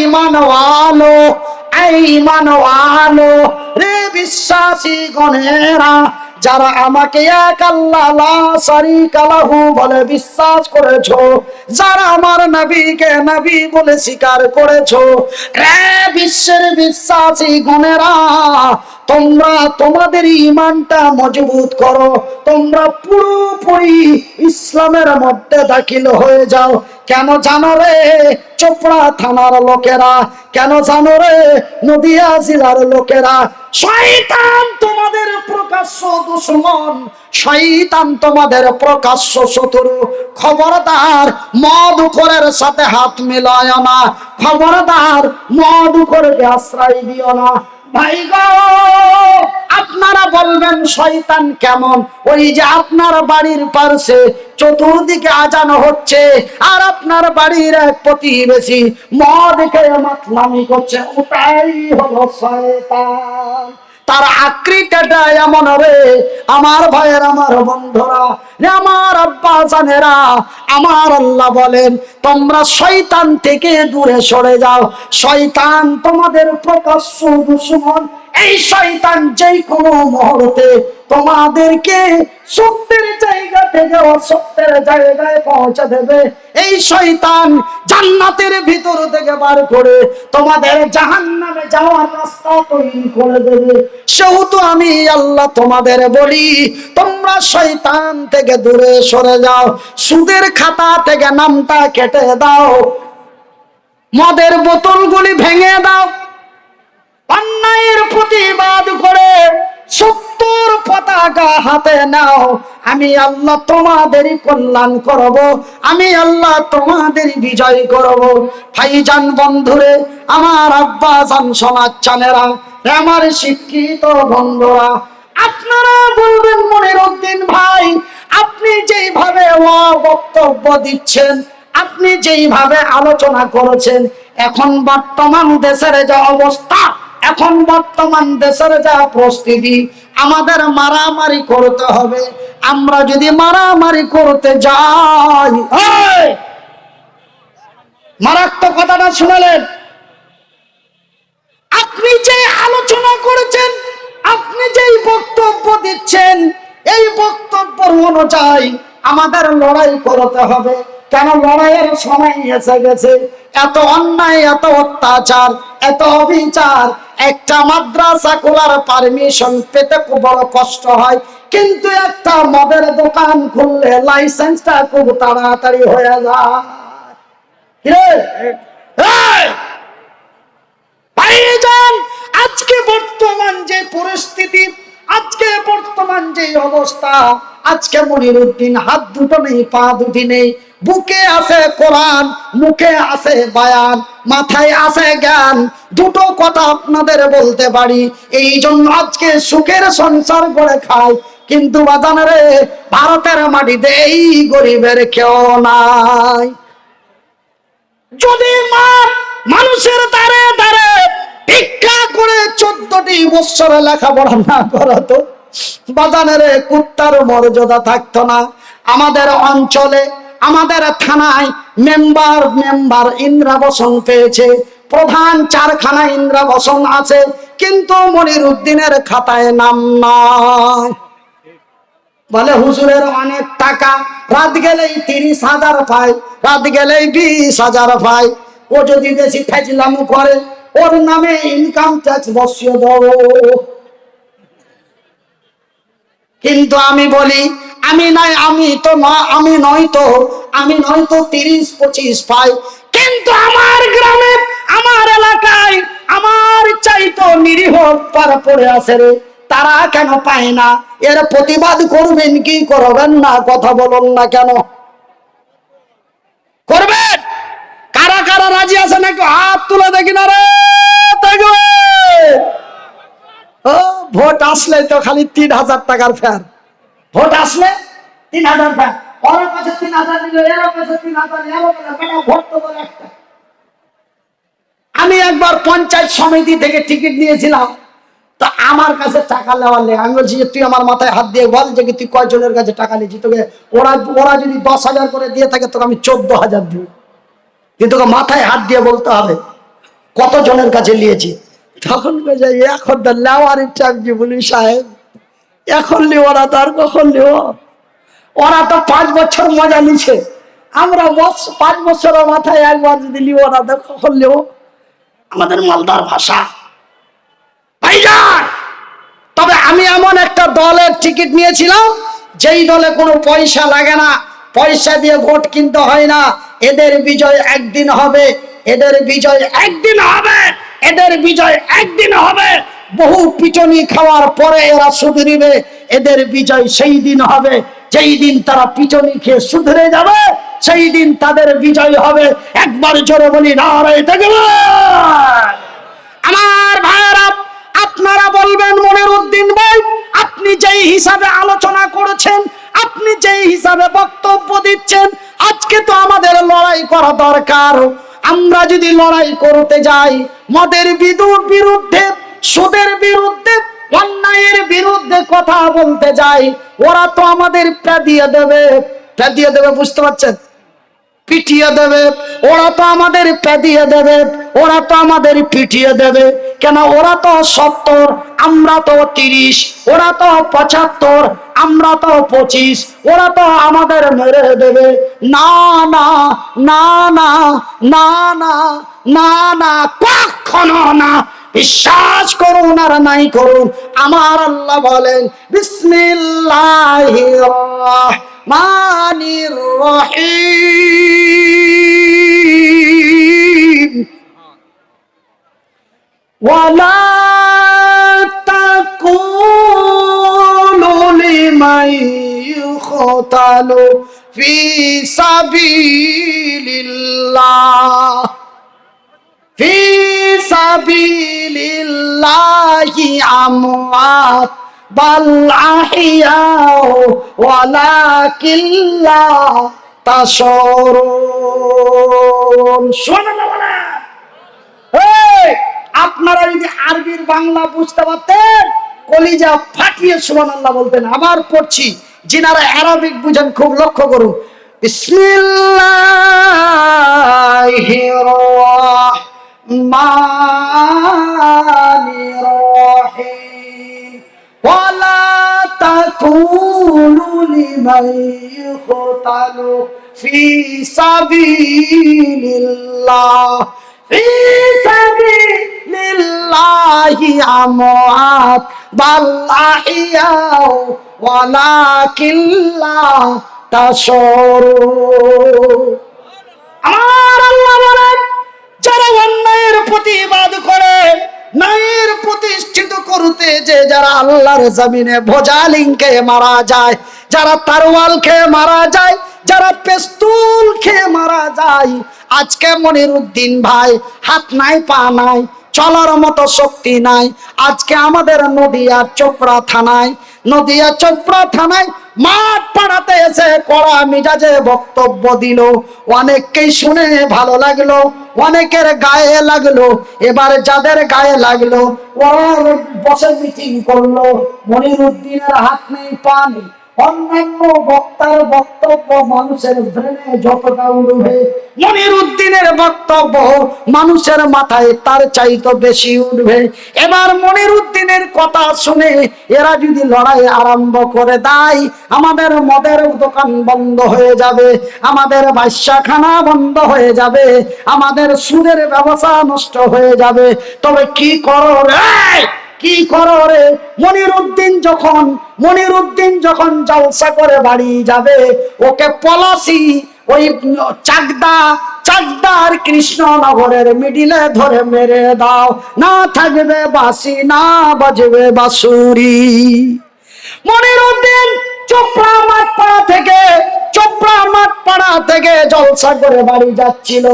ঈমানওয়ালো, ঈমানওয়ালো রে বিশ্বাসী গণেরা, যারা আমাকে এক আল্লাহ লা শারীকা লাহু বলে বিশ্বাস করেছো, যারা আমার নবীকে নবী বলে স্বীকার করেছো, রে বিশ্বের বিশ্বাসী গণেরা, তোমরা তোমাদের ঈমানটা মজবুত করো, তোমরা পুরোপুরি ইসলামের মধ্যে দাখিল হয়ে যাও। কেন জানো রে চোপড়া থানার লোকেরা, কেন জানো রে নদিয়া জেলার লোকেরা, শয়তান তোমাদের প্রকাশ্য দুশমন, শয়তান তোমাদের প্রকাশ্য শত্রু। খবরদার মধুকরের সাথে হাত মিলায় না, খবরদার মধুকরকে আশ্রয় দিও না। ভাই গো, আপনারা বলবেন শয়তান কেমন? ওই যে আপনার বাড়ির পাশে চতুর্দিকে আজান হচ্ছে, আর আপনার বাড়ির এক প্রতিবেশী মদ খেয়ে মাতলামি করছে, ওটাই হলো শয়তান। তার আকৃতিটা এমন রে আমার ভাইয়ের, আমার বন্ধুরা, আমার আব্বা জানেরা, আমার আল্লাহ বলেন তোমরা শয়তান থেকে দূরে সরে যাও। শয়তান তোমাদের প্রকাশ্য দুশমন। এই শয়তান যেই কোনো মুহূর্তে তোমাদেরকে সত্যের জায়গা থেকে অসত্যের জায়গায় পৌঁছে দেবে। এই শয়তান জান্নাতের ভিতর থেকে বার করে তোমাদের জাহান্নামে যাওয়ার রাস্তা তৈরি করে দেবে। সেহেতু আমি আল্লাহ তোমাদের বলি, তোমরা শয়তান থেকে দূরে সরে যাও, সুদের খাতা থেকে নামটা কেটে দাও, মদের বোতলগুলি ভেঙে দাও, অন্যায়ের প্রতিবাদ করে সত্যর পতাকা হাতে নাও। আমি আল্লাহ তোমাদেরই কল্যাণ করব, আমি আল্লাহ তোমাদেরই বিজয় করব। ভাইজান বন্ধুরে, আমার আব্বা জান সমাজচানেরা, আমার শিক্ষিত বন্ধুরা, আপনারা বলবেন মনিরউদ্দিন ভাই, আপনি যেইভাবে বক্তব্য দিচ্ছেন, আপনি যেইভাবে আলোচনা করেছেন, এখন বর্তমান দেশের যে অবস্থা, এখন বর্তমান দেশের যা পরিস্থিতি, আমাদের মারামারি করতে হবে। আমরা যদি মারামারি করতে যাই, মারাত্মক কথাটা শুনলেন, আপনি যে আলোচনা করেছেন, আপনি যেই বক্তব্য দিচ্ছেন, এই বক্তব্য অনুযায়ী আমাদের লড়াই করতে হবে। কেন লড়াইয়ের সময় এসে গেছে। এত অন্যায়, এত অত্যাচার, এত অবিচার, একটা মাদ্রাসা খোলার পারমিশন পেতে খুব বড় কষ্ট হয়, কিন্তু একটা মদের দোকান খুললে লাইসেন্সটা খুব তাড়াতাড়ি হয়ে যায়। ভাইজান, আজকে বর্তমান যে পরিস্থিতি, আজকে বর্তমান যে অবস্থা, আজকে মনিরউদ্দিন হাত দুটো নেই, পা দুটি নেই, বুকে আছে কোরআন, মুখে আছে বায়ান, মাথায় আছে জ্ঞান, দুটো কথা আপনাদের বলতে পারি, এই জন্য আজকে সুখের সংসার করে খায়। কিন্তু বাজারে ভারতের মাটিতে এই গরিবের কেউ নাই। যদি মানুষের দ্বারে দ্বারে ভিক্ষা করে 14টি বছর লেখাপড়া না করাতো, বাজানের কুত্তার মর্যাদা থাকতো না। আমাদের অঞ্চলে, আমাদের থানায় মেম্বার ইন্দ্রাবসন পেয়েছে, প্রধান 4খানা ইন্দ্রাবসন আছে, কিন্তু মনিরউদ্দিনের খাতায় নাম নাই। বলে হুজুরের অনেক টাকা, রাত গেলেই 30,000 পায়, রাত গেলেই 20,000 পায়। ও যদি বেশি ফাজলামো করে, ওর নামে ইনকাম ট্যাক্স বসিয়ে দাও। কিন্তু আমি বলি, আমি নাই, আমি নয়তো 30-25 পাই, কিন্তু আমার গ্রামে, আমার এলাকায়, আমার চাইতো নিরীহ পার পড়ে আছে রে, তারা কেন পায় না? এর প্রতিবাদ করবেন কি করবেন না? কথা বলুন না কেন? করবেন? কারা কারা রাজি আছে নাকি হাত তুলে দেখি না রে। ভোট আসলে তো খালি 3,000 টাকার ফেয়ার, ভোট আসলে 3,000 ফেয়ার, ওর কাছে 3,000 নিল, এর কাছে 3,000, ভোট তো বলে একটা। আমি একবার পঞ্চায়েত সমিতি থেকে টিকিট নিয়েছিলাম, তো আমার কাছে টাকা নেওয়ার লেগে আমি বলছি যে তুই আমার মাথায় হাত দিয়ে বল যে তুই কয়জনের কাছে টাকা নিয়েছি, তোকে ওরা যদি 10,000 করে দিয়ে থাকে তোকে আমি 14,000 দিব, কিন্তু তোকে মাথায় হাত দিয়ে বলতে হবে কতজনের কাছে নিয়েছি? তখন এখন তো নেওয়ার ইচ্ছা বলি সাহেব, এখন লিও না, তার কখন লিও? ওরা তো 5 বছর মজা নিছে, আমরা 5 বছরের মাথায় একবার যদি লিও না, তো কখন লিও? আমাদের মালদার ভাষা। ভাইজান, তবে আমি এমন একটা দলের টিকিট নিয়েছিলাম যেই দলে কোনো পয়সা লাগে না, পয়সা দিয়ে ভোট কিনতে হয় না। এদের বিজয় একদিন হবে, এদের বিজয় একদিন হবে, এদের বিজয় একদিন হবে। বহু পিটনি খাওয়ার পরে এরা শুধরিবে। এদের বিজয় সেই দিন হবে যেই দিন তারা পিটনি খেয়ে শুধরে যাবে, সেই দিন তাদের বিজয় হবে। একবার জোরে বলি নারায়ে তাকবীর। আমার ভাইরা, আপনারা বলবেন মনিরউদ্দিন ভাই, আপনি যেই হিসাবে আলোচনা করেছেন, আপনি যেই হিসাবে বক্তব্য দিচ্ছেন, আজকে তো আমাদের লড়াই করা দরকার। আমরা যদি লড়াই করতে যাই মদের বিরুদ্ধে, সুদের বিরুদ্ধে, অন্যায়ের বিরুদ্ধে কথা বলতে যাই, ওরা তো আমাদের পেদিয়ে দেবে, বুঝতে পারছেন? পিটিয়ে দেবে। ওরা তো আমাদের পেদিয়ে দেবে, ওরা তো আমাদের পিটিয়ে দেবে। কেন? ওরা তো 70, আমরা তো 30, ওরা তো 75, আমরা তো 25, ওরা তো আমাদের মেরে দেবে। না না না না না না না না, কখনো না। বিশ্বাস করুন আর নাই করুন, আমার আল্লাহ বলেন বিসমিল্লাহির রহমানির রহিম, ওয়ালা তাকুলু লিমান ইউকতালু ফি সাবিলিল্লাহ, ফি সাবিলিল্লাহি আমওয়াত বাল আহইয়াউ ওয়ালাকিন লা তাশউরুন। সুবহানাল্লাহ। এই, আপনারা যদি আরবির বাংলা বুঝতে পারতেন, কলিজা ফাটিয়ে সুবহানাল্লাহ বলতেন। আবার পড়ছি, যিনারা আরবিক বুঝেন খুব লক্ষ্য করুন। বিসমিল্লাহির রহমানির রহিম, ওয়ালা তাকুলু লিমান ইউকতালু ফি সাবিলিল্লাহ, ফি সাবিলিল্লাহি আমওয়াত বাল আহইয়াউ ওয়ালাকিন লা তাশউরুন। আমার আল্লাহ বলেন, যারা অন্যায়ের প্রতিবাদ করে, ন্যায়ের প্রতিষ্ঠিত করতে যে যারা আল্লাহর জমিনে ভোজালিং খেয়ে মারা যায়, যারা তারওয়াল খেয়ে মারা যায়, যারা পেস্তুল খেয়ে মারা যায়, আজকে মনিরউদ্দিন ভাই হাত নাই, পা নাই, চলার মতো শক্তি নাই। আজকে আমাদের নদিয়া চোপড়া থানায় মাঠ পাড়াতে এসে কড়া মিজাজে বক্তব্য দিল। অনেককেই শুনে ভালো লাগলো, অনেকের গায়ে লাগলো। এবারে যাদের গায়ে লাগলো ওরা বসে মিটিং করলো। মনিরউদ্দিনের হাত নেই, পা নেই। অন্যান্য বক্তার বক্তব্য মানুষের ব্রেনে যতটা উঠবে, মনিরউদ্দিনের বক্তব্য মানুষের মাথায় তার চাইতে বেশি উঠবে। এবার মনিরউদ্দিনের কথা শুনে এরা যদি লড়াই আরম্ভ করে দেয়, আমাদের মদের দোকান বন্ধ হয়ে যাবে, আমাদের বাদশাখানা বন্ধ হয়ে যাবে, আমাদের সুদের ব্যবসা নষ্ট হয়ে যাবে। তবে কি করো রে, কি করো রে? মনিরউদ্দিন যখন জলসা করে বাড়ি যাবে, ওকে পলাশি ওই চাকদার কৃষ্ণনগরের মিডিলে ধরে মেরে দাও, না থাকবে বাঁশি, না বাজবে বাঁশুরি। মনিরউদ্দিন চোপড়া মাঠপাড়া থেকে জলসা করে বাড়ি যাচ্ছিল।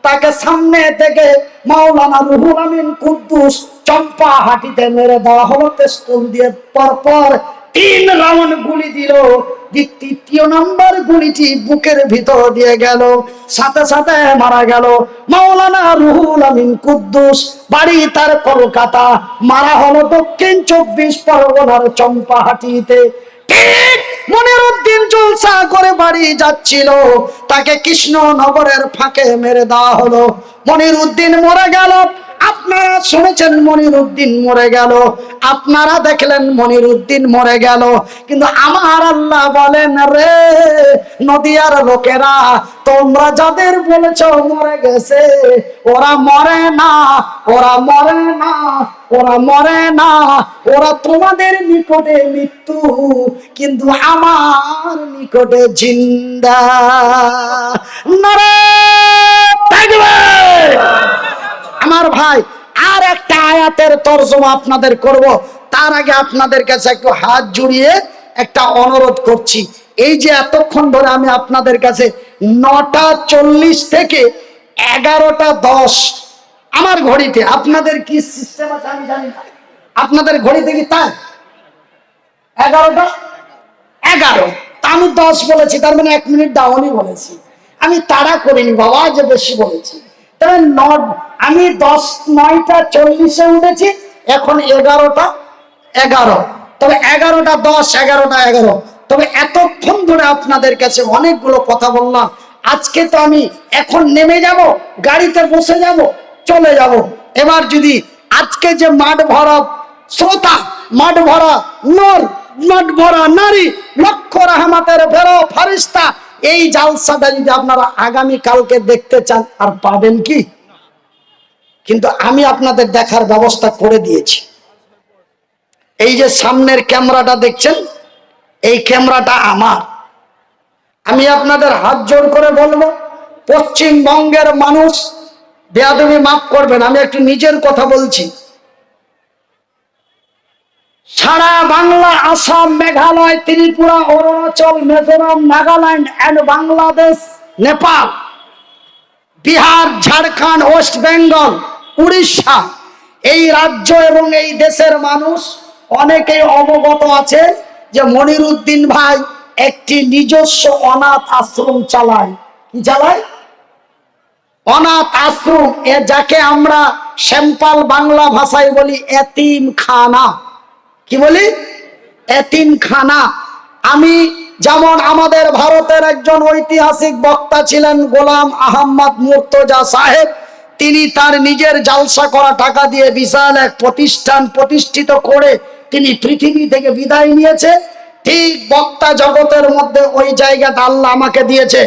তাকে সামনে থেকে মাওলানা রুহুল আমিন কুদ্দুস চম্পা হাটিতে মেরে দেওয়া হলো পিস্তল দিয়ে। পরপর 3 রাউন্ড গুলি দিল। তৃতীয় নম্বর গুলিটি বুকের ভিতর দিয়ে গেল, সাথে সাথে মারা গেল মাওলানা রুহুল আমিন কুদ্দুস। বাড়ি তার কলকাতা, মারা হলো দক্ষিণ 24 পরগনার চম্পাহাটিতে। ঠিক মনিরউদ্দিন জলসা করে বাড়ি যাচ্ছিল, তাকে কৃষ্ণনগরের ফাঁকে মেরে দেওয়া হলো। মনির উদ্দিন মরে গেল, আপনারা শুনেছেন মনির উদ্দিন মরে গেল, আপনারা দেখলেন মনির উদ্দিন মরে গেল, কিন্তু আমার আল্লাহ বলেন, রে নদিয়ার লোকেরা, তোমরা যাদের বলেছ মরে গেছে, ওরা মরে না, ওরা মরে না, ওরা মরে না, ওরা তোমাদের নিকটে মৃত্যু, কিন্তু আমার নিকটে জিন্দা। নারায়ে তাকবীর। আমার ভাই, আর একটা আয়াতের তরজমা আপনাদের করব, তার আগে আপনাদের কাছে একটু হাত জুড়িয়ে একটা অনুরোধ করছি। এই যে এতক্ষণ ধরে আমি আপনাদের কাছে 9:40 থেকে 11:10 আমার ঘড়িতে, আপনাদের কি সিস্টেম আছে আমি জানি না, আপনাদের ঘড়িতে কি তাই 11:11, আমি 10 বলেছি, তার মানে 1 মিনিট ডাউনই বলেছি, আমি তাড়া করিনি বাবা যে বেশি বলেছি। তবে আমি 9:40 উঠেছি, এখন 11:11, তবে 11:10, 11:11। তবে এতক্ষণ ধরে আপনাদের কাছে অনেকগুলো কথা বললাম। আজকে তো আমি এখন নেমে যাব, গাড়িতে বসে যাব, চলে যাব। এবার যদি আজকে যে মাঠ ভরা শ্রোতা, মাঠ ভরা নর, মাঠ ভরা নারী, লক্ষ রহমতের বেরো ফারিস্তা, এই জালসাটা যদি আপনারা আগামী কালকে দেখতে চান, আর পাবেন কি? কিন্তু আমি আপনাদের দেখার ব্যবস্থা করে দিয়েছি। এই যে সামনের ক্যামেরাটা দেখছেন, এই ক্যামেরাটা আমার। আমি আপনাদের হাত জোড় করে বলবো, পশ্চিমবঙ্গের মানুষ, বেয়াদবি মাফ করবেন, আমি একটু নিজের কথা বলছি, সারা বাংলা, আসাম, মেঘালয়, ত্রিপুরা, অরুণাচল, মিজোরাম, নাগাল্যান্ড এন্ড বাংলাদেশ, নেপাল, বিহার, ঝাড়খণ্ড, ওয়েস্ট বেঙ্গল, উড়িষ্যা, এই রাজ্য এবং এই দেশের মানুষ অনেকেই অবগত আছে যে মনির উদ্দিন ভাই একটি নিজস্ব অনাথ আশ্রম চালায়। কি চালায়? অনাথ আশ্রম, যাকে আমরা সিম্পল বাংলা ভাষায় বলি এতিমখানা। কি বলি? এতিমখানা। আমি যেমন, আমাদের ভারতের একজন ঐতিহাসিক বক্তা ছিলেন গোলাম আহমদ মুর্তজা সাহেব, তিনি তার নিজের জালসা করা টাকা দিয়ে বিশাল এক প্রতিষ্ঠান প্রতিষ্ঠিত করে তিনি পৃথিবী থেকে বিদায় নিয়েছে। ঠিক বক্তা জগতের মধ্যে ওই জায়গাটা আল্লাহ আমাকে দিয়েছে।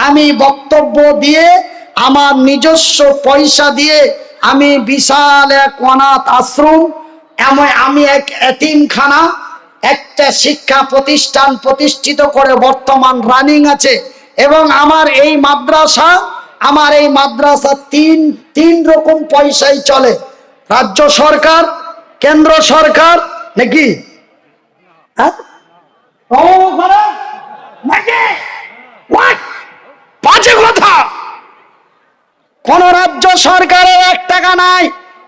আমি বক্তব্য দিয়ে, আমার নিজস্ব পয়সা দিয়ে আমি বিশাল এক অনাথ আশ্রম, আমি এক এতিমখানা, একটা শিক্ষা প্রতিষ্ঠান প্রতিষ্ঠিত করে বর্তমান রানিং আছে। এবং আমার এই মাদ্রাসা তিন রকম পয়সায় চলে, রাজ্য সরকার, কেন্দ্র সরকার, নাকি বাজে কথা। কোন রাজ্য সরকারের 1 টাকা নাই,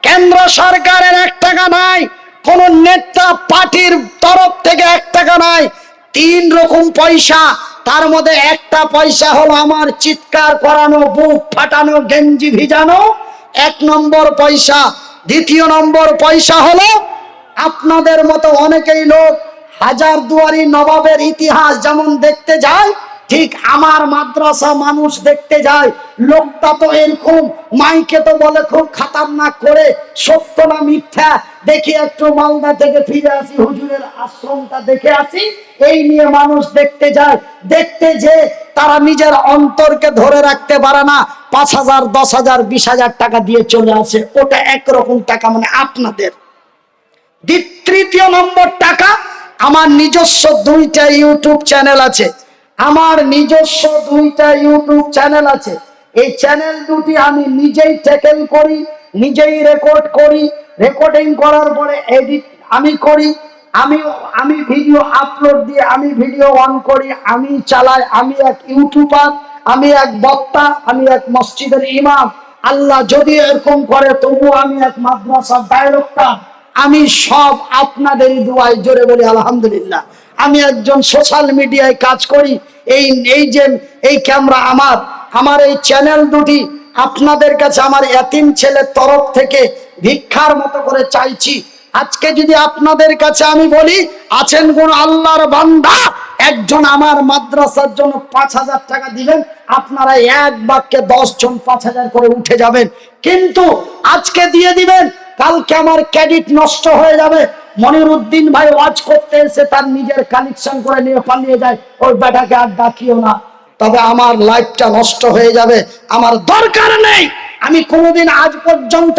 কেন্দ্র সরকারের 1 টাকা নাই, কোন নেতা পার্টির তরফ থেকে 1 টাকা নাই, 3 রকম পয়সা। তার মধ্যে একটা পয়সা হলো আমার চিৎকার করানো, বুক ফাটানো, গেঞ্জি ভিজানো 1 নম্বর পয়সা। দ্বিতীয় নম্বর পয়সা হলো আপনাদের মতো অনেকেই লোক হাজারদুয়ারি নবাবের ইতিহাস যেমন দেখতে যায়, ঠিক আমার মাদ্রাসা মানুষ দেখতে যায়। লোকটা তো এরকম, মাইকে তো বলে খুব খাতারনাক করে, সত্য না মিথ্যা দেখি একটু মালদা থেকে ফিরে আসি, হুজুরের আশ্রমটা দেখে আসি, এই নিয়ে মানুষ দেখতে যায়। দেখতে যে তারা নিজের অন্তরকে ধরে রাখতে পারে না, 5,000, 10,000, 20,000 টাকা দিয়ে চলে আসে। ওটা একরকম টাকা, মানে আপনাদের। তৃতীয় নম্বর টাকা, আমার নিজস্ব 2টা ইউটিউব চ্যানেল আছে, আমার নিজস্ব 2টা ইউটিউব চ্যানেল আছে। এই চ্যানেল দুটি আমি নিজেই ট্যাকেল করি, নিজেই রেকর্ড করি, রেকর্ডিং করার পরে এডিট আমি করি, আমি ভিডিও আপলোড দিয়ে আমি ভিডিও অন করি, আমি চালাই। আমি এক ইউটিউবার, আমি এক বক্তা, আমি এক মসজিদের ইমাম। আল্লাহ যদি এরকম করে, তবু আমি এক মাদ্রাসার ডাইরেক্টর। আমি সব আপনাদেরই দোয়ায়, জোরে বলি আলহামদুলিল্লাহ। আমি একজন সোশ্যাল মিডিয়ায় কাজ করি। এই ক্যামেরা আমার এই চ্যানেল দুটি আপনাদের কাছে আমার এতিম ছেলের তরফ থেকে ভিক্ষার মতো করে চাইছি। আজকে যদি আপনাদের কাছে আমি বলি, আছেন কোন আল্লাহর বান্দা একজন আমার মাদ্রাসার জন্য 5,000 টাকা দিবেন, আপনারা এক বাক্যে 10 জন 5,000 করে উঠে যাবেন। কিন্তু আজকে দিয়ে দিবেন, কালকে আমার ক্রেডিট নষ্ট হয়ে যাবে। মনিরউদ্দিন ভাই ওয়াজ করতে এসে তার নিজের কালেকশন করে নিয়ে পালিয়ে যায়, ওই বেটাকে আর ডাকিও না, তবে আমার লাইফটা নষ্ট হয়ে যাবে। আমার দরকার নেই। আমি কোনোদিন আজ পর্যন্ত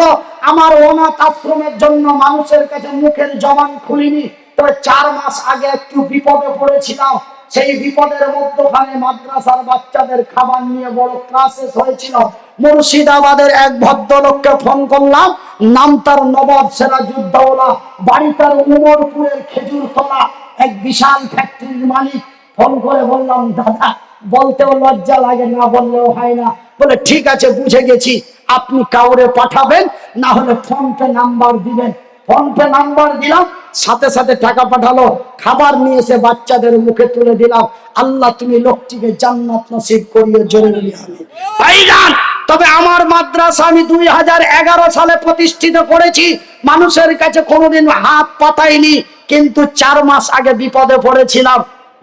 আমার অনাথ আশ্রমের জন্য মানুষের কাছে মুখের জবান খুলিনি। তবে 4 মাস আগে একটু বিপদে পড়েছিলাম। সেই বিপদের মধ্যখানে মাদ্রাসার বাচ্চাদের খাবার নিয়ে বড় ক্রাইসিস হয়েছিল। মুর্শিদাবাদের এক ভদ্রলোককে ফোন করলাম, নাম তার নবাব সিরাজউদ্দৌলা, বাড়ি তার উমরপুরের খেজুরতলা, এক বিশাল ফ্যাক্টরির মালিক। ফোন করে বললাম, দাদা বলতেও লজ্জা লাগে, না বললেও হয় না। বলে ঠিক আছে, বুঝে গেছি, আপনি কাউরে পাঠাবেন, না হলে ফোন পে নাম্বার দিবেন। ফোন পে নাম্বার দিলাম, সাথে সাথে টাকা পাঠালো। খাবার নিয়ে এসে বাচ্চাদের মুখে তুলে দিলাম। আল্লাহ তুমি লোকটিকে জান্নাত নসিব করিয়ে, জোরে বলি আমিন। ভাইজান, তবে আমার মাদ্রাসা আমি 2011 সালে প্রতিষ্ঠিত করেছি। মানুষের কাছে কোনোদিন হাত পাতাইনি, কিন্তু 4 মাস আগে বিপদে পড়েছিলাম,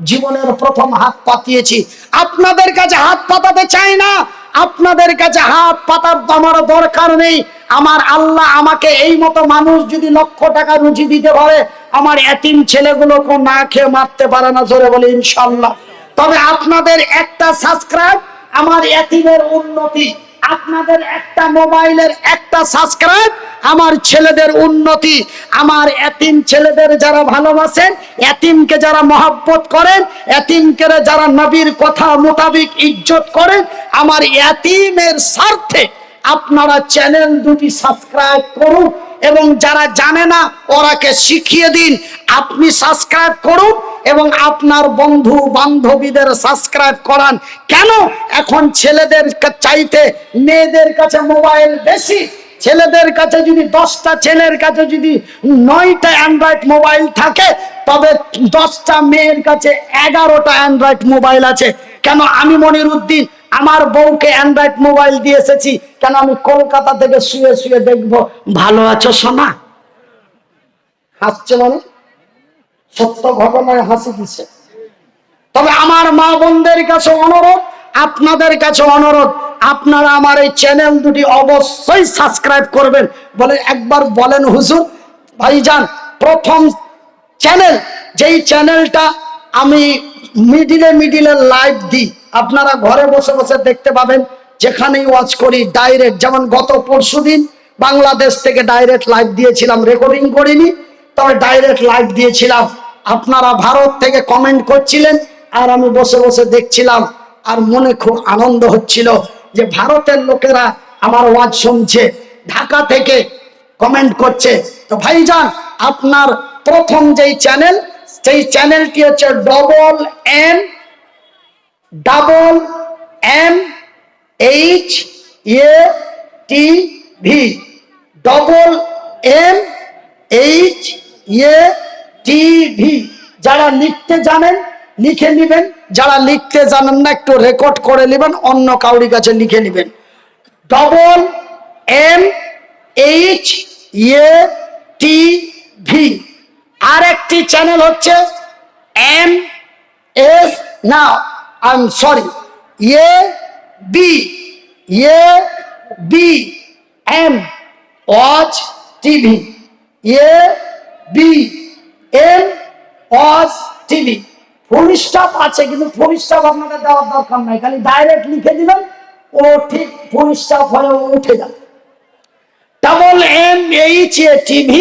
জীবনের প্রথম হাত পাতিয়েছি। আপনাদের কাছে হাত পাতাতে চাই না, আপনাদের কাছে হাত পাতার আমার দরকার নেই। আমার আল্লাহ আমাকে এই মতো মানুষ যদি লক্ষ টাকা রুজি দিতে পারে, আমার এতিম ছেলেগুলোকে না খেয়ে মারতে পারে না, জোরে বলি ইনশাল্লাহ। তবে আপনাদের একটা সাবস্ক্রাইব আমার এতিমের উন্নতি, আপনাদের একটা মোবাইলের একটা সাবস্ক্রাইব আমার ছেলেদের উন্নতি। আমার এতিম ছেলেদের যারা ভালোবাসেন, এতিমকে যারা মহব্বত করেন, এতিমকে যারা নবীর কথা মোতাবিক ইজ্জত করেন, আমার এতিমের স্বার্থে আপনারা চ্যানেল দুটি সাবস্ক্রাইব করুন, এবং যারা জানে না ওরাকে শিখিয়ে দিন। আপনি সাবস্ক্রাইব করুন এবং আপনার বন্ধু বান্ধবীদের সাবস্ক্রাইব করান। কেন? এখন ছেলেদের চাইতে মেয়েদের কাছে মোবাইল বেশি। ছেলেদের কাছে যদি 10টা ছেলের কাছে যদি 9টা অ্যান্ড্রয়েড মোবাইল থাকে, তবে 10টা মেয়ের কাছে 11টা অ্যান্ড্রয়েড মোবাইল আছে। কেন? আমি মনিরউদ্দিন আমার বউকে অ্যান্ড্রয়েড মোবাইল দিয়ে এসেছি। কেন? আমি কলকাতা থেকে শুয়ে শুয়ে দেখবো, ভালো আছো সোনা? হাসছে মানে সত্য ঘটনায় হাসি দিচ্ছে। তবে আমার মা বোনদের কাছে অনুরোধ, আপনাদের কাছে অনুরোধ, আপনারা আমার এই চ্যানেল দুটি অবশ্যই সাবস্ক্রাইব করবেন। বলে একবার বলেন হুজুর। ভাইজান, প্রথম চ্যানেল, যেই চ্যানেলটা আমি মিডিলে লাইভ দিই, আপনারা ঘরে বসে বসে দেখতে পাবেন, যেখানেই ওয়াচ করি ডাইরেক্ট। যেমন গত পরশুদিন বাংলাদেশ থেকে ডাইরেক্ট লাইভ দিয়েছিলাম, রেকর্ডিং করিনি, তবে ডাইরেক্ট লাইভ দিয়েছিলাম। আপনারা ভারত থেকে কমেন্ট করছিলেন, আর আমি বসে বসে দেখছিলাম, আর মনে খুব আনন্দ হচ্ছিল যে ভারতের লোকেরা আমার ওয়াজ শুনছে, ঢাকা থেকে কমেন্ট করছে। তো ভাইজান, আপনার প্রথম যেই চ্যানেল, সেই চ্যানেলটি হচ্ছে MMHATV। যারা লিখতে জানেন লিখে নেবেন, যারা লিখতে জানেন না একটু রেকর্ড করে নেবেন, অন্য কাউরি কাছে লিখে নেবেন। MMHATV। আর একটি চ্যানেল হচ্ছে ABM watch TV. ABM watch TV. Full stop আছে, কিন্তু ফুল স্টপ আপনাদের দেওয়ার দরকার নাই, খালি ডাইরেক্ট লিখে দিবেন, ও ঠিক ফুল স্টপ হয়ে উঠে যাবে। MMHATV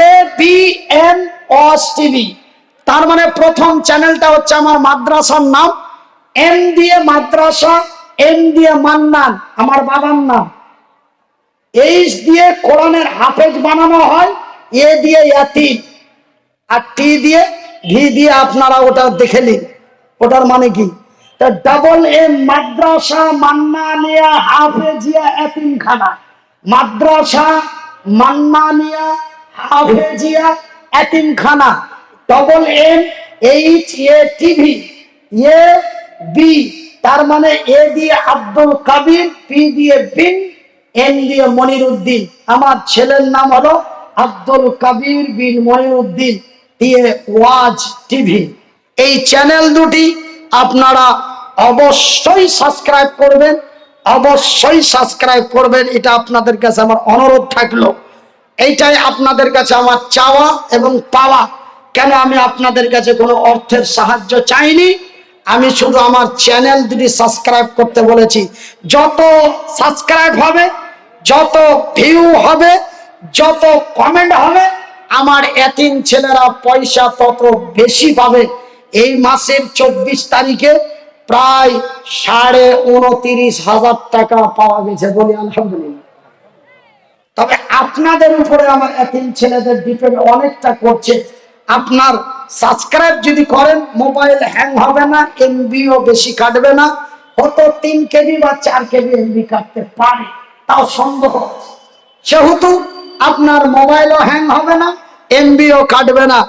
ABM watch TV. তার মানে প্রথম চ্যানেলটা হচ্ছে আমার মাদ্রাসার নাম, এম দিয়ে মাদ্রাসা, এম দিয়ে মান্নান আমার বাবার নাম, এইচ দিয়ে কোরআনের হাফেজ বানানো হয়, এ দিয়ে ইয়াতিম, আর টি দিয়ে ঘি দিয়ে আপনারা ওটা দেখে নিন, ওটার মানে কি। তা MMM মাদ্রাসা মান্নানিয়া হাফেজিয়া এতিমখানা, মাদ্রাসা মান্নানিয়া হাফেজিয়া এতিমখানা। MMHATV AB, তার মানে এ দিয়ে আব্দুল কাবির, পি দিয়ে বিন, এন দিয়ে মনিরউদ্দিন। আমার ছেলের নাম হলো আব্দুল কবির বিন মঈনুদ্দিন দিয়ে ওয়াজ টিভি, এই চ্যানেল দুটি আপনারা অবশ্যই সাবস্ক্রাইব করবেন, অবশ্যই সাবস্ক্রাইব করবেন। এটা আপনাদের কাছে আমার অনুরোধ থাকলো, এইটাই আপনাদের কাছে আমার চাওয়া এবং পাওয়া। কেন আমি আপনাদের কাছে কোনো অর্থের সাহায্য চাইনি, আমি শুধু আমার চ্যানেল দুটি সাবস্ক্রাইব করতে বলেছি। যত সাবস্ক্রাইব হবে, যত ভিউ হবে, যত কমেন্ট হবে, আমার এতিম ছেলেরা পয়সা তত বেশি পাবে। এই মাসের 24 তারিখে প্রায় 29,500 টাকা পাওয়া গেছে, বলি আলহামদুলিল্লাহ। তবে আপনাদের উপরে আমার এতিম ছেলেদের ডিপেন্ড অনেকটা করছে। আপনার সাবস্ক্রাইব যদি করেন, মোবাইল হ্যাং হবে না, এমবিও বেশি কাটবে না, হয়তো 3 কেবি বা 4 কেবি এমবি কাটতে পারে, তাও সম্ভব। সেহেতু আপনার মোবাইলও হ্যাং হবে না, এমবিও কাটবে না।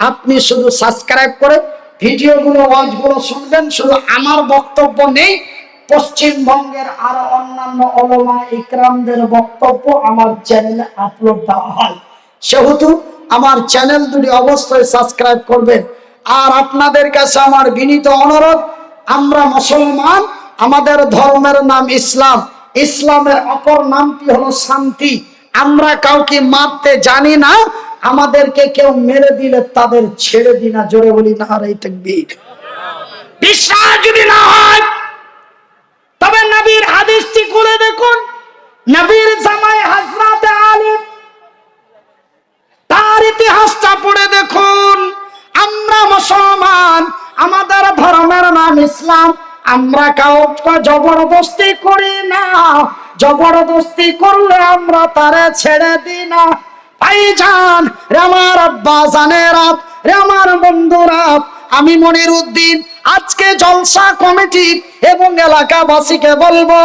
আপনি শুধু সাবস্ক্রাইব করে ভিডিওগুলো, ওয়াজগুলো শুনবেন। শুধু আমার বক্তব্য নেই, পশ্চিমবঙ্গের আরো অন্যান্য উলামা ইকরামদের বক্তব্য আমার চ্যানেলে আপলোড দেওয়া হয়। সেহেতু আমার চ্যানেল দুটি অবশ্যই সাবস্ক্রাইব করবেন। আর আপনাদের কাছে আমার বিনীত অনুরোধ, আমরা মুসলমান, আমাদের ধর্মের নাম ইসলাম, ইসলামের অপর নামটি হলো শান্তি। আমরা কাউকে মারতে জানি না, আমাদেরকে কেউ মেরে দিলে তাদের ছেড়ে দিনা। জোরে বলি নারে তাকবীর। বিশ্বাস যদি না হয় তবে নবীর হাদিসটি খুলে দেখুন। নবীর জামাই হযরত আলী, তার ইতিহাসটা পড়ে দেখুন। আমরা মুসলমান, আমাদের ধর্মের নাম ইসলাম, আমরা কাউকে জবরদস্তি করি না, জবরদস্তি করলে আমরা তারে ছেড়ে দিই না। ভাইজান রে, আমার আব্বা জানেরা, রে আমার বন্ধুরা, আমি মনিরউদ্দিন আজকে জলসা কমিটি এবং এলাকাবাসীকে বলবো,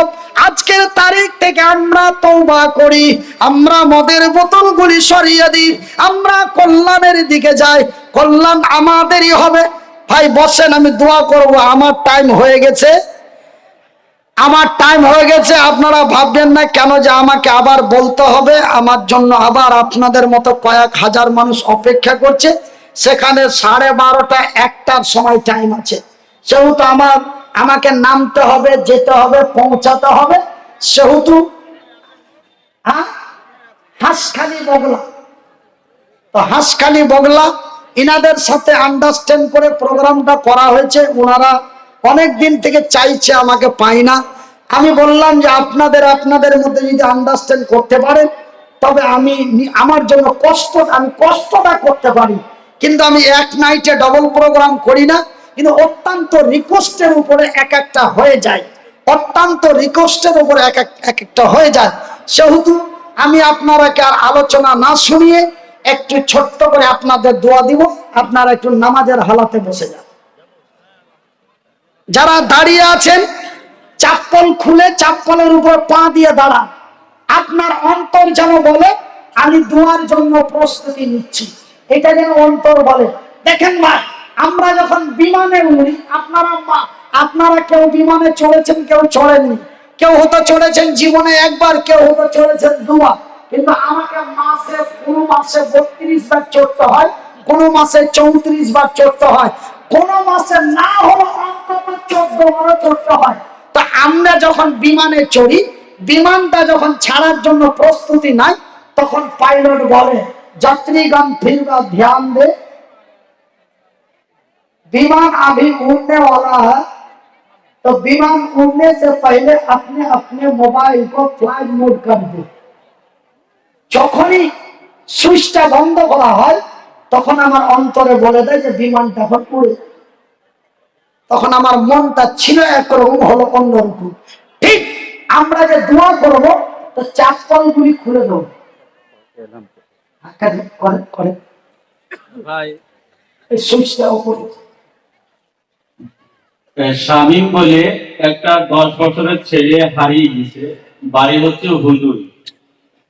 আজকের তারিখ থেকে আমরা তওবা করি, আমরা মদের বোতলগুলি সরিয়ে দিই, আমরা কল্যাণের দিকে যাই, কল্যাণ আমাদেরই হবে। ভাই বসেন, আমি দোয়া করব। আমার টাইম হয়ে গেছে, আমার টাইম হয়ে গেছে। আপনারা ভাববেন না কেন যে আমাকে আবার বলতে হবে, আমার জন্য আবার আপনাদের মতো কয়েক হাজার মানুষ অপেক্ষা করছে। সেখানে 12:30 1টার সময় টাইম আছে। সেহেতু আমাকে নামতে হবে, যেতে হবে, পৌঁছাতে হবে। সেহেতু হাঁসখালি বগলা, তো হাঁসখালি বগলা ইনাদের সাথে আন্ডারস্ট্যান্ড করে প্রোগ্রামটা করা হয়েছে। ওনারা অনেক দিন থেকে চাইছে, আমাকে পাই না। আমি বললাম যে আপনাদের মধ্যে যদি আন্ডারস্ট্যান্ড করতে পারেন, তবে আমি আমার জন্য আমি কষ্টটা করতে পারি, কিন্তু আমি এক নাইটে ডবল প্রোগ্রাম করি না। কিন্তু অত্যন্ত রিকোয়েস্টের উপরে এক একটা হয়ে যায়, অত্যন্ত রিকোয়েস্টের উপরে এক একটা হয়ে যায়। সেহেতু আমি আপনারাকে আর আলোচনা না শুনিয়ে একটু ছোট্ট করে আপনাদের দোয়া দিব। আপনারা একটু নামাজের হালাতে বসে যান। যারা দাঁড়িয়ে আছেন, চাপ্পল খুলে চাপ্পলের উপর পা দিয়ে দাঁড়ান। আপনার অন্তর যেন বলে আমি দোয়ার জন্য প্রস্তুতি নিচ্ছি, এটা যেন অন্তর বলে। দেখেন ভাই, আমরা যখন বিমানে উড়ি, আপনারা কেউ বিমানে চড়েছেন, কেউ চড়েননি, কেউ হয়তো চড়েছেন জীবনে একবার, কেউ হয়তো চড়েছেন 2 বার। কিন্তু আমাকে কোনো মাসে 32 বার চড়তে হয়, কোনো মাসে 34 বার চড়তে হয়, কোনো মাসে না হলো অন্তত 14 বার চড়তে হয়। তা আমরা যখন বিমানে চড়ি, বিমানটা যখন ছাড়ার জন্য প্রস্তুতি নাই, তখন পাইলট বলে যাত্রীগণ फिर ध्यान दे, विमान अभी उड़ने वाला है, तो विमान उड़ने से पहले अपने अपने मोबाइल को फ्लाइट मोड कर दो। যখনই সুইচটা বন্ধ করা হয়, তখন আমার অন্তরে বলে দেয় যে বিমানটা এখন উড়ে। তখন আমার মনটা ছিল একরকম, হলো অন্যরকম। ঠিক আমরা যে দোয়া করব, তো চাপ্পলগুলি খুলে দেবো। শামীম বলে একটা 10 বছরের ছেলে হারিয়ে গেছে, বাড়ি হচ্ছে হুজুর।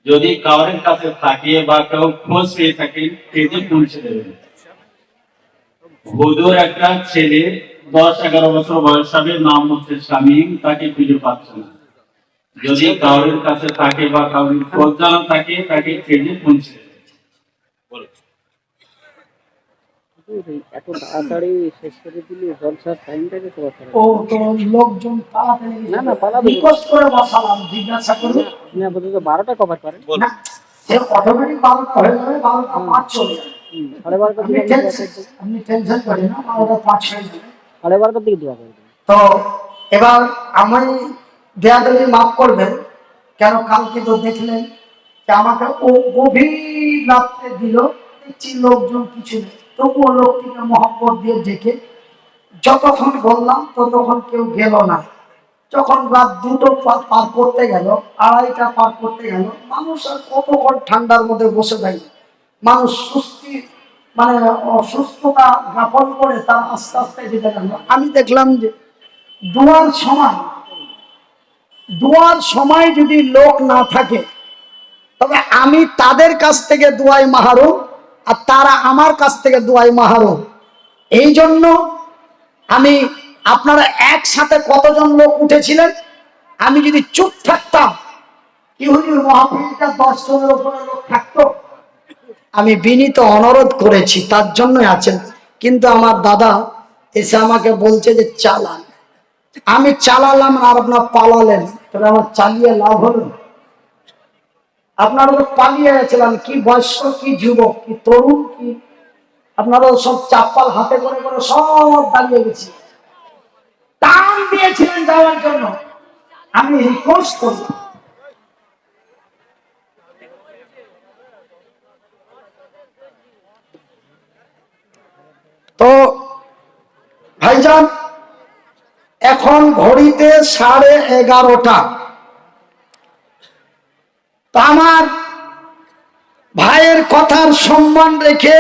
যদি কারোর কাছে থাকে বা কেউ খোঁজ পেয়ে থাকে, পেতে পৌঁছে দেবেন। হুজুর একটা ছেলে 10-11 বছর বয়স হবে, নাম হচ্ছে শামীম, তাকে খুঁজে পাচ্ছে না। যদি কারোর কাছে থাকে বা কারোর খোঁজ জানা থাকে, তাকে পেতে পৌঁছে দেবেন। এত তাড়াতাড়ি শেষ করে দিলি, জলসার টাইমটাকে তো বসানো ও তো লোকজন পালাতে না, না, পালাবে না। রিকোয়েস্ট করে বসালাম, জিজ্ঞাসা করুন আপনি আপাতত 12টা কভার করেন। না, সে অটোমেটিক 12টা হয়ে যাবে, 12টা 5 চলে যাবে। 12:30টার আপনি দিকে আপনি টেনশন করেন না, 12টা 5 হয়ে যাবে। 12:30টার দিকে দোয়া করে দেবেন। তো এবার আমি বেয়াদবি মাফ করবেন, কেন কালকে তো দেখলেন যে আমাকে ও গভীর রাত্রে দিল, দেখছি লোকজন কিছু নেই, তবুও লোকটিকে মহব্বত দিয়ে ডেকে যতক্ষণ বললাম ততক্ষণ কেউ গেল না। যখন রাত 2টো পার করতে গেল, 2:30টা পার করতে গেল, মানুষ আর কতক্ষণ ঠান্ডার মধ্যে বসে থাকবে, মানুষ সুস্থি মানে অসুস্থতা জ্ঞাপন করে তার আস্তে আস্তে যেতে গেল। আমি দেখলাম যে দোয়ার সময় যদি লোক না থাকে, তবে আমি তাদের কাছ থেকে দোয়াই মাহরুম আর তারা আমার কাছ থেকে দোয়াই মাহরুম। এই জন্য আমি, আপনারা একসাথে কতজন লোক উঠেছিলেন, আমি যদি চুপ থাকতাম ইহুদির মহাপীরটা 10 জনের উপরে লোক থাকতো। আমি বিনীত অনুরোধ করেছি, তার জন্যই আছেন, কিন্তু আমার দাদা এসে আমাকে বলছে যে চালান। আমি চালালাম আর আপনার পালালেন, তবে আমার চালিয়ে লাভ হলো? আপনারা তো পালিয়ে গেছিলেন, কি বয়স্ক কি যুবক কি তরুণ কি, আপনারা সব চাপ্পাল হাতে করে করে সব দাঁড়িয়ে গেছি, টান দিয়েছিলেন যাওয়ার জন্য। আমি রিকোয়েস্ট করলাম, তো ভাইজান এখন ঘড়িতে 11:30। তো আমার ভাইয়ের কথার সম্মান রেখে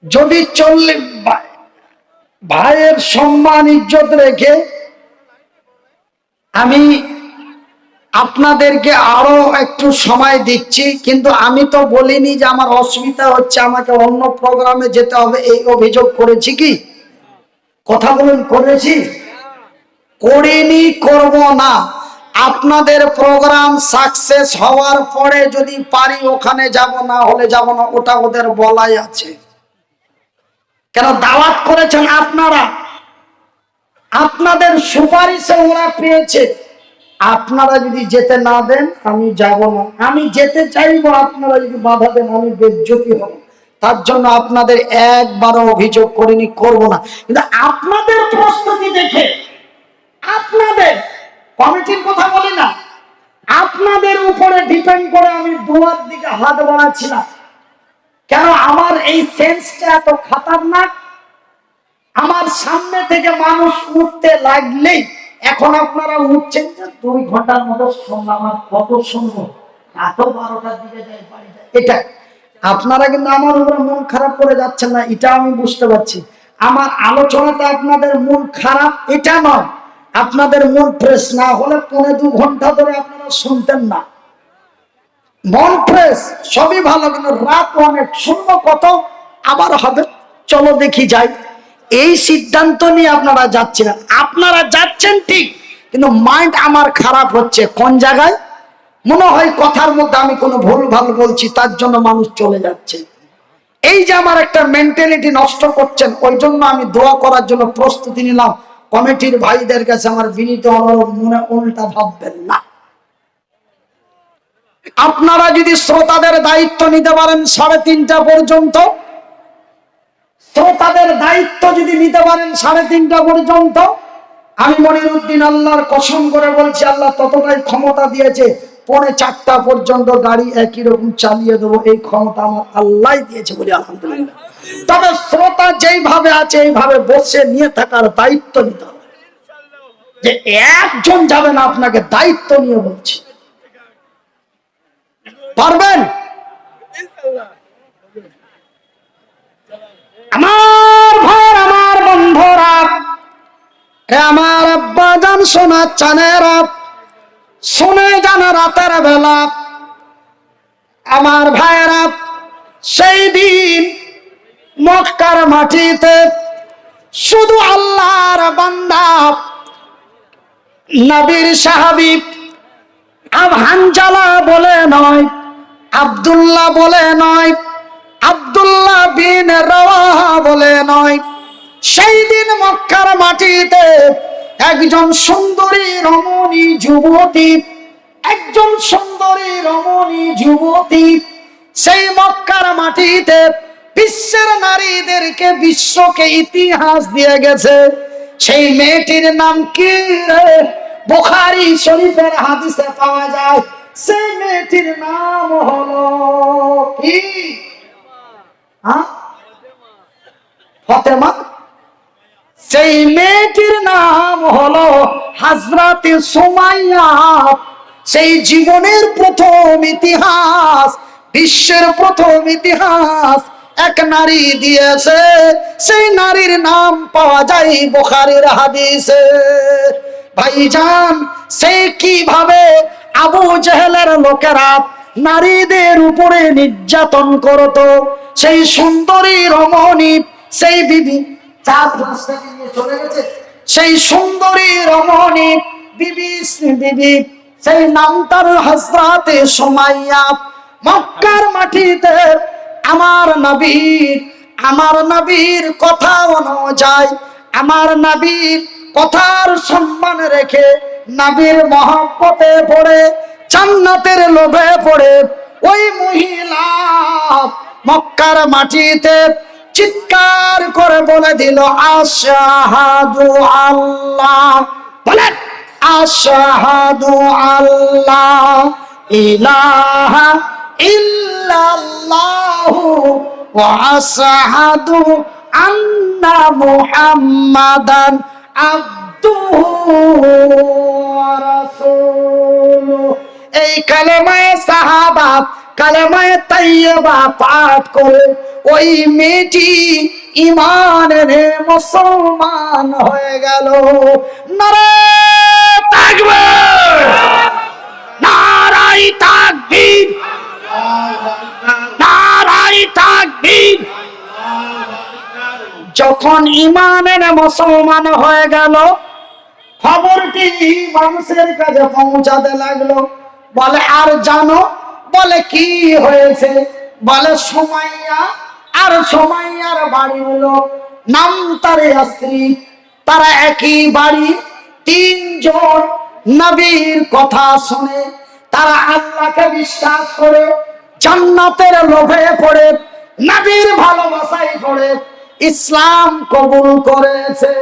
যদি ভাইয়ের সম্মান ইজ্জত রেখে আমি আপনাদেরকে আরো একটু সময় দিচ্ছি, কিন্তু আমি তো বলিনি যে আমার অসুবিধা হচ্ছে আমাকে অন্য প্রোগ্রামে যেতে হবে, এই অভিযোগ করেছি কি? কথা বলুন, করেছি? করিনি, করব না। আপনাদের প্রোগ্রাম সাকসেস হওয়ার পরে যদি পারি ওখানে যাব, না হলে যাব না, ওটা ওদের বলাই আছে। কেন দাওয়াত করেছেন আপনারা, আপনাদের সুপারিশে ওরা পেয়েছে, আপনারা যদি যেতে না দেন আমি যাব না। আমি যেতে চাইবো, আপনারা যদি বাধা দেন আমি বেজ্জতি হব। তার জন্য আপনাদের একবারও অভিযোগ করিনি, করব না। কিন্তু আপনাদের প্রস্তুতি দেখে, আপনাদের কমিটির কথা বলি না, আপনাদের উপরে ডিপেন্ড করে আমি দুয়ার দিকে হাত বাড়াচ্ছিলাম। কেন আমার এই সেন্সটা এত খাতারনাক, আমার সামনে থেকে মানুষ উঠতে লাগলেই, এখন আপনারা উঠছেন যে 2 ঘন্টার মতো শুনলাম, আর কত শুনবো, এত 12টার দিকে যাই বাড়ি যাই, এটা আপনারা কিন্তু আমার উপরে মন খারাপ করে যাচ্ছেন না, এটা আমি বুঝতে পারছি। আমার আলোচনাতে আপনাদের মন খারাপ এটা নয়, আপনাদের মন ফ্রেশ না হলে 1.5-2 ঘন্টা ধরে আপনারা শুনতেন না। মন ফ্রেশ সবই ভালো, কিন্তু রাত অনেক, শুনবো কত, আবার হবে, চলো দেখি যাই, এই সিদ্ধান্ত নিয়ে আপনারা যাচ্ছেন। আপনারা যাচ্ছেন ঠিক, কিন্তু মাইন্ড আমার খারাপ হচ্ছে। কোন জায়গায়? মনে হয় কথার মধ্যে আমি কোনো ভুল ভাল বলছি, তার জন্য মানুষ চলে যাচ্ছে। এই যে আমার একটা মেন্টালিটি নষ্ট করছেন, ওই জন্য আমি দোয়া করার জন্য প্রস্তুতি নিলাম। কমিটির ভাইদের কাছে আমার বিনীত অনুরোধ, মনে উল্টা ভাববেন না। আপনারা যদি শ্রোতাদের দায়িত্ব নিতে পারেন 3:30 পর্যন্ত, শ্রোতাদের দায়িত্ব যদি নিতে পারেন 3:30 পর্যন্ত, আমি মনিরুদ্দিন আল্লাহর কসম করে বলছি, আল্লাহ ততটাই ক্ষমতা দিয়েছে, 3:45 পর্যন্ত গাড়ি একই রকম চালিয়ে দেবো, এই ক্ষমতা আমার আল্লাহ দিয়েছে বলি আলহামদুলিল্লাহ। তবে শ্রোতা যেইভাবে আছে এইভাবে বসে নিয়ে থাকার দায়িত্ব নিতে হবে, যে একজন যাবে না, আপনাকে দায়িত্ব নিয়ে বলছি, পারবেন? আমার ভাই, আমার বন্ধুরা, আমার আব্বা জান, সোনা চানেরা, শুনে যান রাতের বেলা, আমার ভাইয়েরা, সেই দিন মক্কার মাটিতে শুধু আল্লাহর বান্দা, নবীর সাহাবী হানজালা বলে নয়, আব্দুল্লাহ বলে নয়, আব্দুল্লাহ বিন রাওয়াহা বলে নয়, সেই দিন মক্কার মাটিতে একজন সুন্দরী রমণী যুবতী, একজন সুন্দরী রমণী যুবতী সেই মক্কার মাটিতে বিশ্বের নারীদেরকে, বিশ্বকে ইতিহাস দিয়ে গেছে। সেই মেয়েটির নাম কি রে? বুখারী শরীফের হাদিসে পাওয়া যায়। সেই মেয়েটির নাম হলো কি? ফাতেমা। সেই মেয়েটির নাম হলো হযরত সুমাইয়া। সেই জীবনের প্রথম ইতিহাস, বিশ্বের প্রথম ইতিহাস এক নারী দিয়েছে। সেই নারীর নাম পাওয়া যায় বুখারীর হাদিসে। ভাইজান, সেই কিভাবে আবু জেহেলের লোকেরা নারীদের উপরে নির্যাতন করত, সেই সুন্দরী রমণী, সেই বিবি চলে গেছে, সেই সুন্দরী রমণী বিবি সেই নাম তার হযরতে সুমাইয়া। মক্কার মাটিতে আমার নবীর কথা অনুযায়ী, আমার নবীর কথার সম্মান রেখে, নবীর মহব্বতে পড়ে, জান্নাতের লোভে পড়ে ওই মহিলা মক্কার মাটিতে চিৎকার করে বলে দিল, আশহাদু আল্লাহ, বলেন আশহাদু আল্লাহ ইলাহা ইল্লাল্লাহু ওয়া আশহাদু আন্না মুহাম্মাদান আবদুহু ওয়া রাসূলুহু। এই কালেমায়ে সাহাবা, কালেমায়ে তাইয়্যিবা পাঠ করে ওই মেয়েটি ঈমান এনে মুসলমান হয়ে গেল। নারে তাকবীর, নারায়ে তাকবীর, নারায়ে তাকবীর। যখন ঈমান এনে মুসলমান হয়ে গেল, খবরটি মানুষের কাছে পৌঁছাতে লাগলো। বলে, আর জানো? বলে, কি হয়েছে? বলে, সুমাইয়া আর সুমাইয়ার বাড়ি হলো নাম তার স্ত্রী, তারা একই বাড়ি। তিনজন নবীর কথা শুনে, তারা আল্লাহকে বিশ্বাস করে, জান্নাতের লোভে পড়ে, নবীর ভালোবাসায় পড়ে ইসলাম কবুল করেছে।